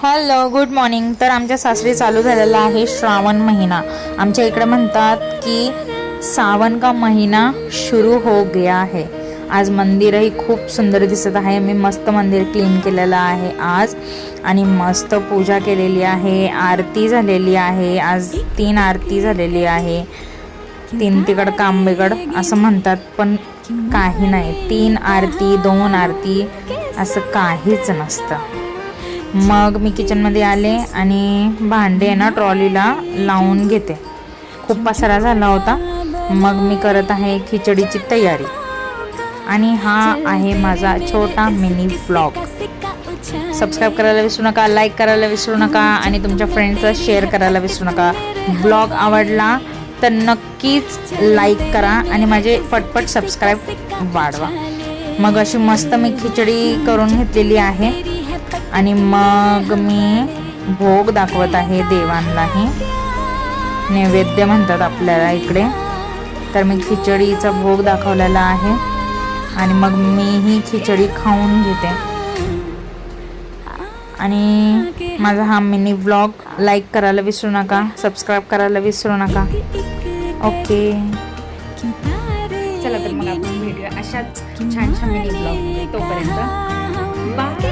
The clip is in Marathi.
Hello good morning. तर आमच्या सासरी चालू झालेला आहे श्रावण महिना। आमच्या इकडे म्हणतात की सावन का महिना शुरू हो गया है। आज मंदिरही खूप सुंदर दिसत आहे। मी मस्त मंदिर क्लीन केलेलं आहे आज आणि मस्त पूजा केलेली आहे। आरती झालेली आहे। आज 3 आरती झालेली आहे। 3 तिकड काम बिगड असं म्हणतात, पण काही नाही। 3 आरती 2 आरती असं काहीच नसतं। मग मी किचनमध्ये आले आणि भांडे ना ट्रॉलीला लावून घेते। खूप पसारा झाला होता। मग मी करत आहे खिचडीची तयारी आणि हा आहे माझा छोटा मिनी व्लॉग। सबस्क्राईब करायला विसरू नका, लाईक करायला विसरू नका आणि तुमच्या फ्रेंड्सला शेअर करायला विसरू नका। ब्लॉग आवडला तर नक्कीच लाईक करा आणि माझे पटपट सबस्क्राईब वाढवा। मग अशी मस्त मी खिचडी करून घेतलेली आहे आणि मग मी भोग दाखवत आहे देवांनाही। नैवेद्य म्हणतात आपल्याला इकडे। तर मी खिचडीचा भोग दाखवलेला आहे आणि मग मी ही खिचडी खाऊन घेते। आणि माझा हा मिनी व्लॉग लाईक करायला विसरू नका, सबस्क्राईब करायला विसरू नका। ओके, चला तर मग आपण भेटूया अशाच छान छान मिनी व्लॉग। तोपर्यंत बाय।